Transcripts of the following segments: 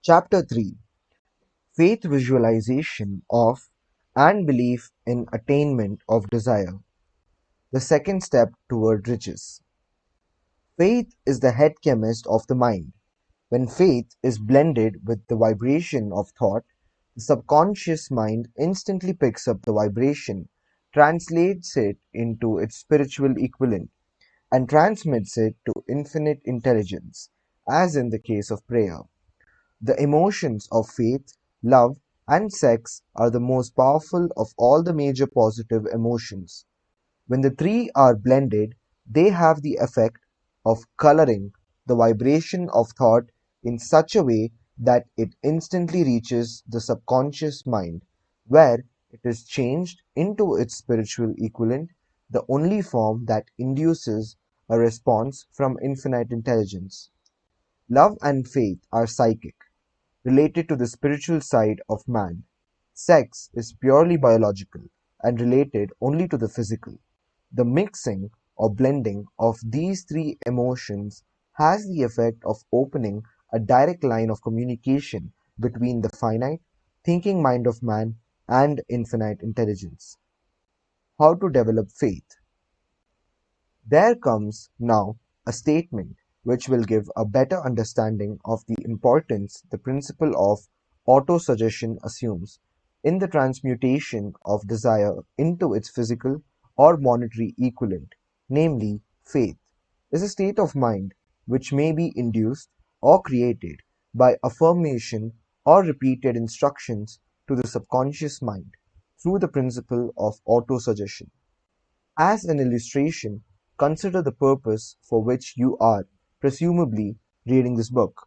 Chapter 3: Faith Visualization of and Belief in Attainment of Desire, the second step toward riches. Faith is the head chemist of the mind. When faith is blended with the vibration of thought, the subconscious mind instantly picks up the vibration, translates it into its spiritual equivalent, and transmits it to infinite intelligence, as in the case of prayer. The emotions of faith, love, and sex are the most powerful of all the major positive emotions. When the three are blended, they have the effect of coloring the vibration of thought in such a way that it instantly reaches the subconscious mind, where it is changed into its spiritual equivalent, the only form that induces a response from infinite intelligence. Love and faith are psychic, related to the spiritual side of man. Sex is purely biological and related only to the physical. The mixing or blending of these three emotions has the effect of opening a direct line of communication between the finite, thinking mind of man and infinite intelligence. How to develop faith? There comes now a statement which will give a better understanding of the importance the principle of autosuggestion assumes in the transmutation of desire into its physical or monetary equivalent, namely, faith is a state of mind which may be induced or created by affirmation or repeated instructions to the subconscious mind through the principle of autosuggestion. As an illustration, consider the purpose for which you are, presumably, reading this book.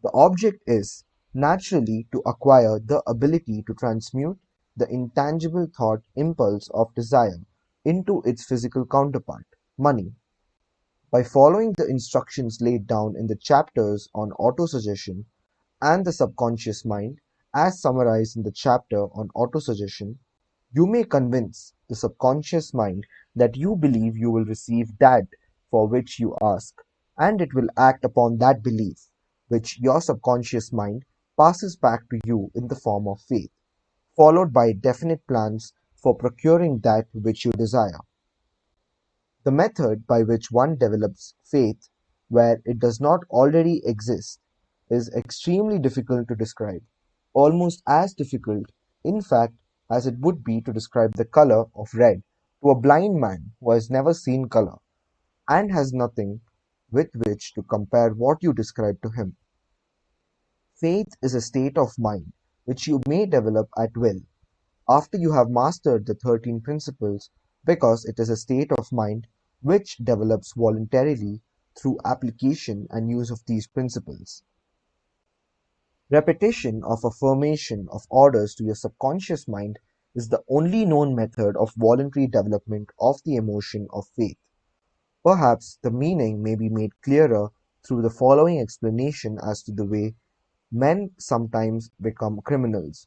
The object is, naturally, to acquire the ability to transmute the intangible thought impulse of desire into its physical counterpart, money. By following the instructions laid down in the chapters on autosuggestion and the subconscious mind, as summarized in the chapter on autosuggestion, you may convince the subconscious mind that you believe you will receive that for which you ask, and it will act upon that belief, which your subconscious mind passes back to you in the form of faith, followed by definite plans for procuring that which you desire. The method by which one develops faith where it does not already exist is extremely difficult to describe, almost as difficult, in fact, as it would be to describe the color of red to a blind man who has never seen color and has nothing with which to compare what you describe to him. Faith is a state of mind which you may develop at will after you have mastered the 13 principles, because it is a state of mind which develops voluntarily through application and use of these principles. Repetition of affirmation of orders to your subconscious mind is the only known method of voluntary development of the emotion of faith. Perhaps the meaning may be made clearer through the following explanation as to the way men sometimes become criminals.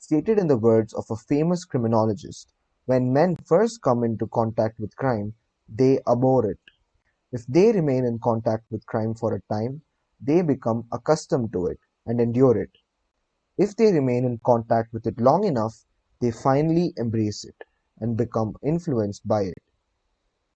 Stated in the words of a famous criminologist, when men first come into contact with crime, they abhor it. If they remain in contact with crime for a time, they become accustomed to it and endure it. If they remain in contact with it long enough, they finally embrace it and become influenced by it.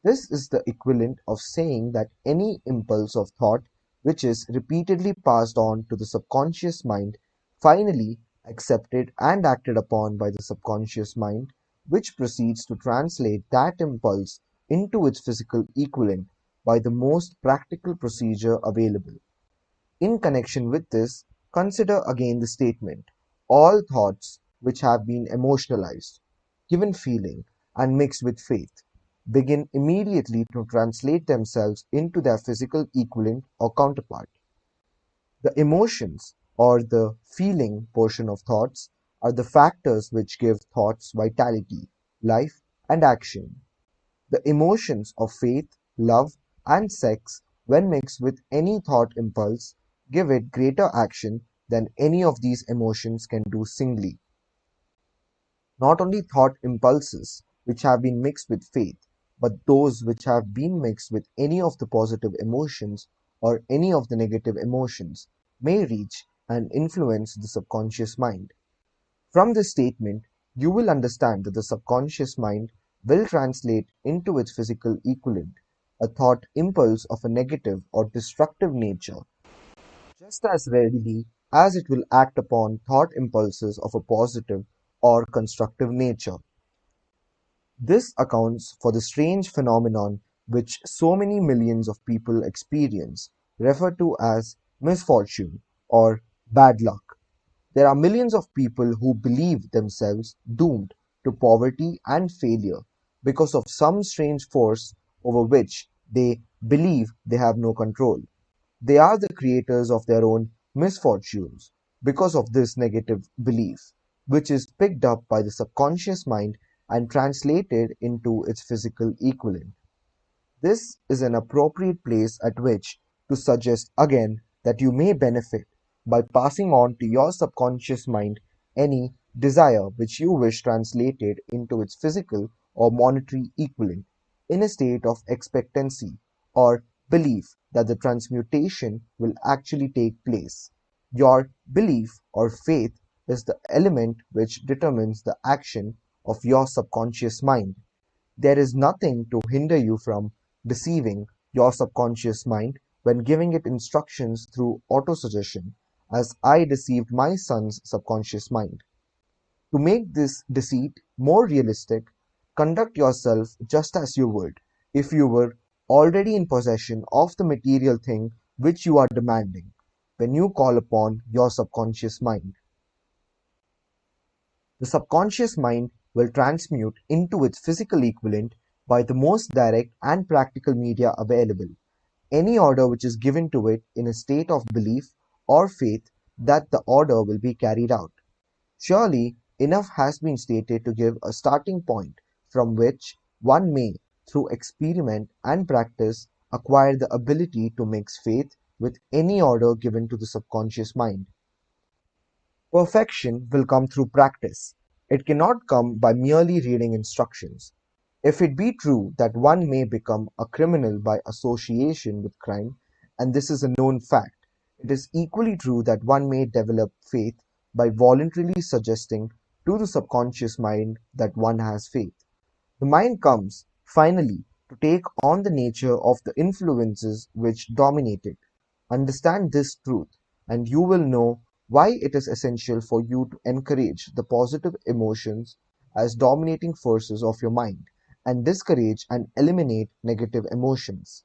This is the equivalent of saying that any impulse of thought which is repeatedly passed on to the subconscious mind, finally accepted and acted upon by the subconscious mind, which proceeds to translate that impulse into its physical equivalent by the most practical procedure available. In connection with this, consider again the statement: all thoughts which have been emotionalized, given feeling, and mixed with faith, begin immediately to translate themselves into their physical equivalent or counterpart. The emotions, or the feeling portion of thoughts, are the factors which give thoughts vitality, life, and action. The emotions of faith, love, and sex, when mixed with any thought impulse, give it greater action than any of these emotions can do singly. Not only thought impulses which have been mixed with faith, but those which have been mixed with any of the positive emotions or any of the negative emotions may reach and influence the subconscious mind. From this statement, you will understand that the subconscious mind will translate into its physical equivalent a thought impulse of a negative or destructive nature just as readily as it will act upon thought impulses of a positive or constructive nature. This accounts for the strange phenomenon which so many millions of people experience, referred to as misfortune or bad luck. There are millions of people who believe themselves doomed to poverty and failure because of some strange force over which they believe they have no control. They are the creators of their own misfortunes because of this negative belief, which is picked up by the subconscious mind and translated into its physical equivalent. This is an appropriate place at which to suggest again that you may benefit by passing on to your subconscious mind any desire which you wish translated into its physical or monetary equivalent in a state of expectancy or belief that the transmutation will actually take place. Your belief or faith is the element which determines the action of your subconscious mind. There is nothing to hinder you from deceiving your subconscious mind when giving it instructions through autosuggestion, as I deceived my son's subconscious mind. To make this deceit more realistic, conduct yourself just as you would if you were already in possession of the material thing which you are demanding when you call upon your subconscious mind. The subconscious mind will transmute into its physical equivalent by the most direct and practical media available, any order which is given to it in a state of belief or faith that the order will be carried out. Surely enough has been stated to give a starting point from which one may, through experiment and practice, acquire the ability to mix faith with any order given to the subconscious mind. Perfection will come through practice. It cannot come by merely reading instructions. If it be true that one may become a criminal by association with crime, and this is a known fact, it is equally true that one may develop faith by voluntarily suggesting to the subconscious mind that one has faith. The mind comes, finally, to take on the nature of the influences which dominate it. Understand this truth, and you will know why it is essential for you to encourage the positive emotions as dominating forces of your mind, and discourage and eliminate negative emotions.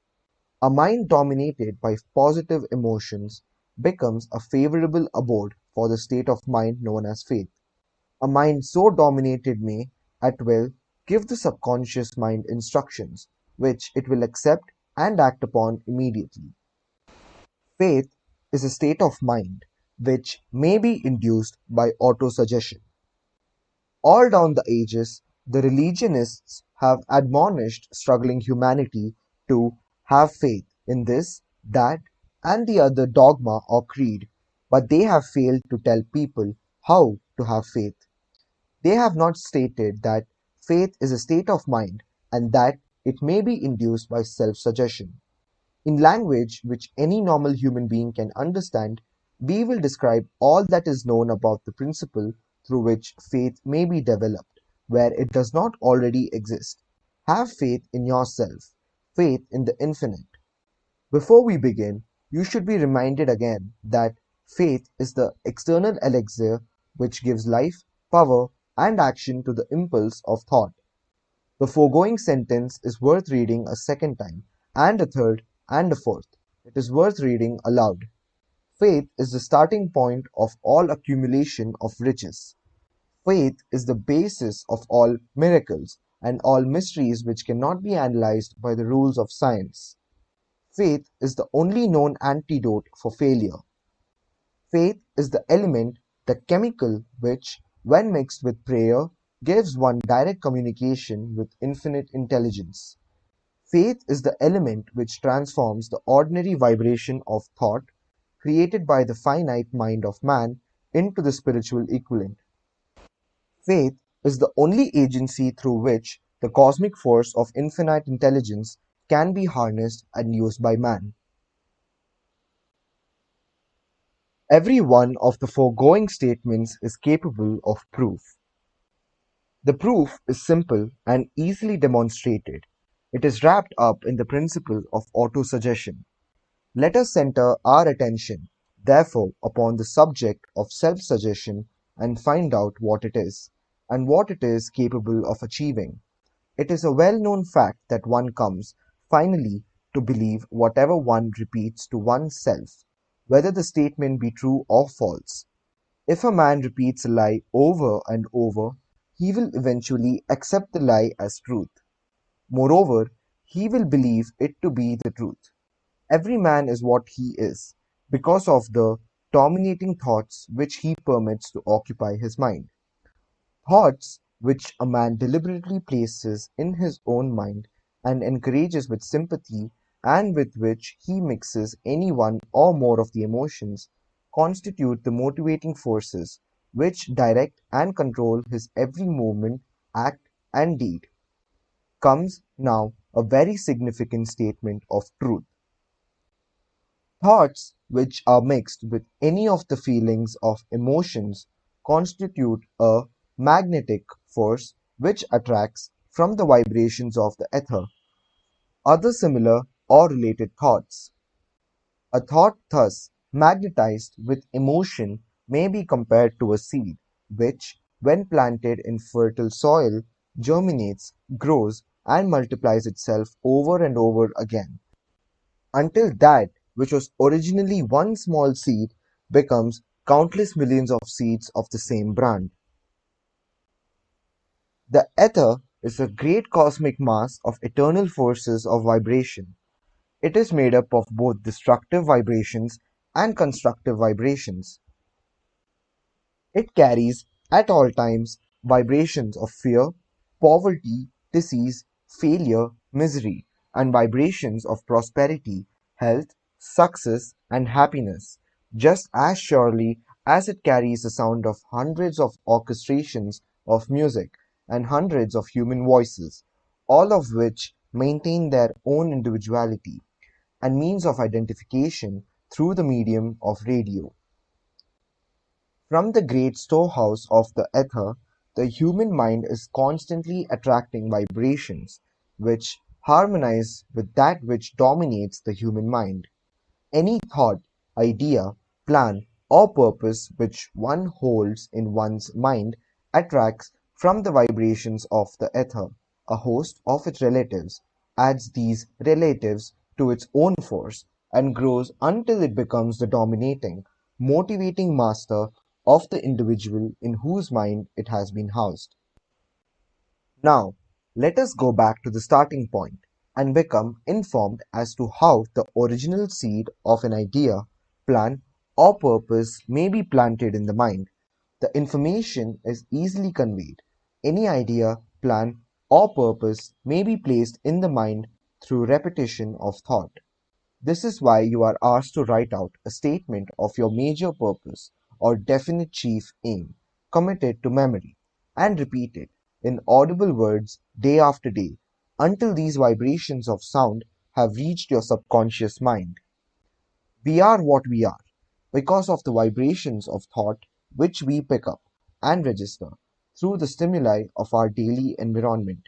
A mind dominated by positive emotions becomes a favorable abode for the state of mind known as faith. A mind so dominated may, at will, give the subconscious mind instructions, which it will accept and act upon immediately. Faith is a state of mind which may be induced by autosuggestion. All down the ages, the religionists have admonished struggling humanity to have faith in this, that, and the other dogma or creed, but they have failed to tell people how to have faith. They have not stated that faith is a state of mind and that it may be induced by self-suggestion. In language which any normal human being can understand, we will describe all that is known about the principle through which faith may be developed, where it does not already exist. Have faith in yourself, faith in the infinite. Before we begin, you should be reminded again that faith is the external elixir which gives life, power, and action to the impulse of thought. The foregoing sentence is worth reading a second time, and a third, and a fourth. It is worth reading aloud. Faith is the starting point of all accumulation of riches. Faith is the basis of all miracles and all mysteries which cannot be analyzed by the rules of science. Faith is the only known antidote for failure. Faith is the element, the chemical which, when mixed with prayer, gives one direct communication with infinite intelligence. Faith is the element which transforms the ordinary vibration of thought created by the finite mind of man into the spiritual equivalent. Faith is the only agency through which the cosmic force of infinite intelligence can be harnessed and used by man. Every one of the foregoing statements is capable of proof. The proof is simple and easily demonstrated. It is wrapped up in the principle of autosuggestion. Let us center our attention, therefore, upon the subject of self-suggestion and find out what it is, and what it is capable of achieving. It is a well-known fact that one comes, finally, to believe whatever one repeats to oneself, whether the statement be true or false. If a man repeats a lie over and over, he will eventually accept the lie as truth. Moreover, he will believe it to be the truth. Every man is what he is, because of the dominating thoughts which he permits to occupy his mind. Thoughts which a man deliberately places in his own mind and encourages with sympathy, and with which he mixes any one or more of the emotions, constitute the motivating forces which direct and control his every movement, act, and deed. Comes now a very significant statement of truth. Thoughts which are mixed with any of the feelings of emotions constitute a magnetic force which attracts from the vibrations of the ether other similar or related thoughts. A thought thus magnetized with emotion may be compared to a seed, which, when planted in fertile soil, germinates, grows, and multiplies itself over and over again, until that which was originally one small seed becomes countless millions of seeds of the same brand. The ether is a great cosmic mass of eternal forces of vibration. It is made up of both destructive vibrations and constructive vibrations. It carries, at all times, vibrations of fear, poverty, disease, failure, misery, and vibrations of prosperity, health, success, and happiness, just as surely as it carries the sound of hundreds of orchestrations of music and hundreds of human voices, all of which maintain their own individuality and means of identification through the medium of radio. From the great storehouse of the ether, the human mind is constantly attracting vibrations which harmonize with that which dominates the human mind. Any thought, idea, plan, or purpose which one holds in one's mind attracts from the vibrations of the ether a host of its relatives, adds these relatives to its own force, and grows until it becomes the dominating, motivating master of the individual in whose mind it has been housed. Now, let us go back to the starting point and become informed as to how the original seed of an idea, plan, or purpose may be planted in the mind. The information is easily conveyed. Any idea, plan, or purpose may be placed in the mind through repetition of thought. This is why you are asked to write out a statement of your major purpose or definite chief aim, commit it to memory, and repeat it in audible words day after day until these vibrations of sound have reached your subconscious mind. We are what we are because of the vibrations of thought which we pick up and register through the stimuli of our daily environment.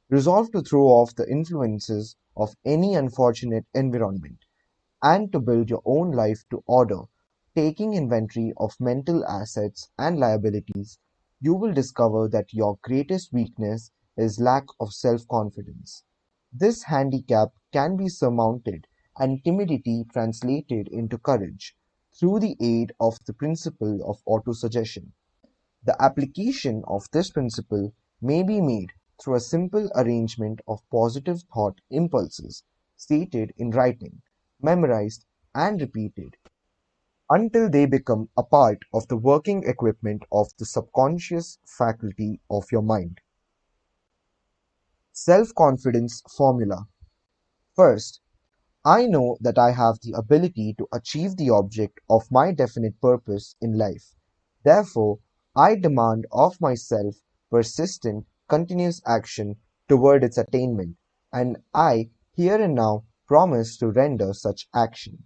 Resolve to throw off the influences of any unfortunate environment and to build your own life to order, taking inventory of mental assets and liabilities, you will discover that your greatest weakness is lack of self-confidence. This handicap can be surmounted and timidity translated into courage through the aid of the principle of autosuggestion. The application of this principle may be made through a simple arrangement of positive thought impulses stated in writing, memorized, and repeated until they become a part of the working equipment of the subconscious faculty of your mind. Self-confidence formula. First, I know that I have the ability to achieve the object of my definite purpose in life. Therefore, I demand of myself persistent, continuous action toward its attainment, and I here and now promise to render such action.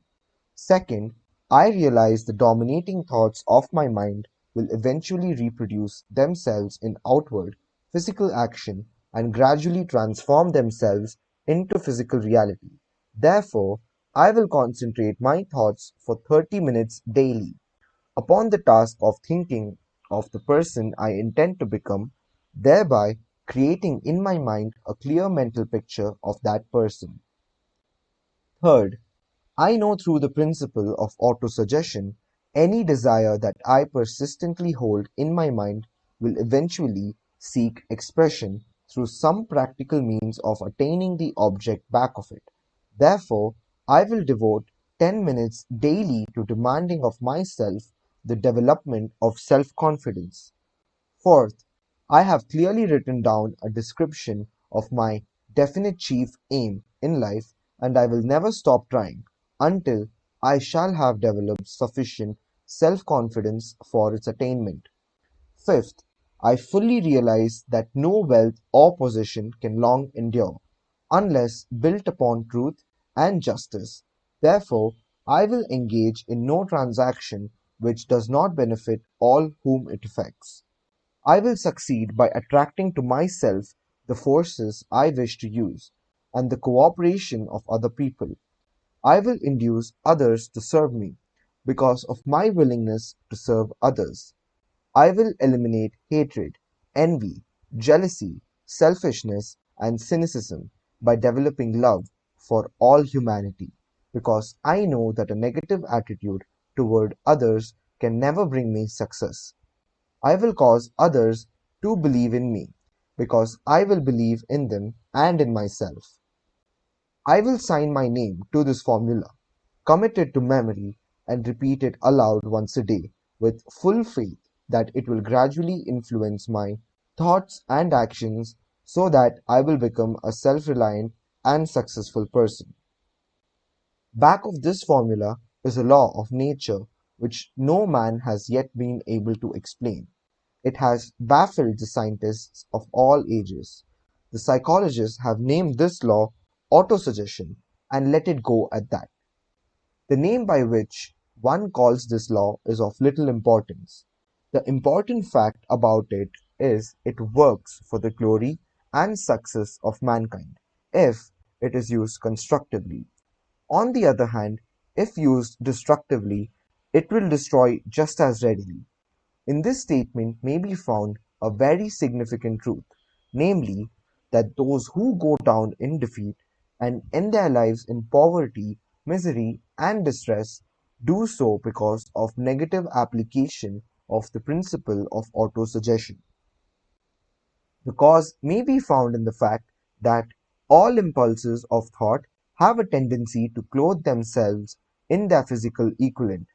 Second, I realize the dominating thoughts of my mind will eventually reproduce themselves in outward, physical action and gradually transform themselves into physical reality. Therefore, I will concentrate my thoughts for 30 minutes daily upon the task of thinking of the person I intend to become, thereby creating in my mind a clear mental picture of that person. Third, I know through the principle of autosuggestion, any desire that I persistently hold in my mind will eventually seek expression through some practical means of attaining the object back of it. Therefore, I will devote 10 minutes daily to demanding of myself the development of self confidence. Fourth, I have clearly written down a description of my definite chief aim in life, and I will never stop trying until I shall have developed sufficient self confidence for its attainment. Fifth, I fully realize that no wealth or possession can long endure unless built upon truth and justice. Therefore, I will engage in no transaction which does not benefit all whom it affects. I will succeed by attracting to myself the forces I wish to use and the cooperation of other people. I will induce others to serve me because of my willingness to serve others. I will eliminate hatred, envy, jealousy, selfishness, and cynicism by developing love for all humanity because I know that a negative attitude toward others can never bring me success. I will cause others to believe in me because I will believe in them and in myself. I will sign my name to this formula, commit it to memory, and repeat it aloud once a day with full faith that it will gradually influence my thoughts and actions so that I will become a self reliant and successful person. Back of this formula is a law of nature which no man has yet been able to explain. It has baffled the scientists of all ages. The psychologists have named this law autosuggestion and let it go at that. The name by which one calls this law is of little importance. The important fact about it is it works for the glory and success of mankind if it is used constructively. On the other hand, if used destructively, it will destroy just as readily. In this statement may be found a very significant truth, namely, that those who go down in defeat and end their lives in poverty, misery, and distress do so because of negative application of the principle of autosuggestion. The cause may be found in the fact that all impulses of thought have a tendency to clothe themselves in their physical equivalent,